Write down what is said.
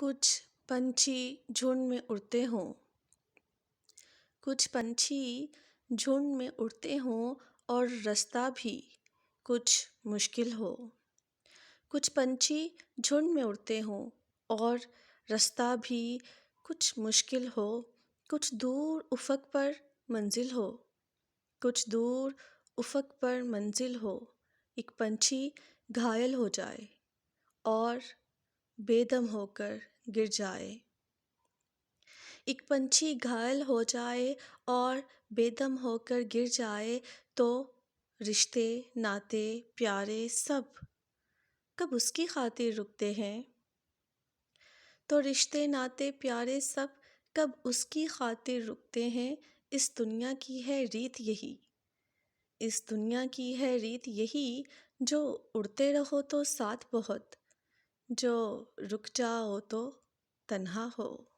कुछ पंछी झुंड में उड़ते हों। कुछ पंछी झुंड में उड़ते हों और रास्ता भी कुछ मुश्किल हो। कुछ पंछी झुंड में उड़ते हों और रास्ता भी कुछ मुश्किल हो। कुछ दूर उफ़क़ पर मंजिल हो। कुछ दूर उफ़क़ पर मंजिल हो। एक पंछी घायल हो जाए और बेदम होकर गिर जाए। एक पंछी घायल हो जाए और बेदम होकर गिर जाए तो रिश्ते, नाते, प्यारे सब कब उसकी खातिर रुकते हैं। तो रिश्ते, नाते, प्यारे सब कब उसकी खातिर रुकते हैं। इस दुनिया की है रीत यही। इस दुनिया की है रीत यही, जो उड़ते रहो तो साथ बहुत, जो रुक जाओ तो तन्हा हो।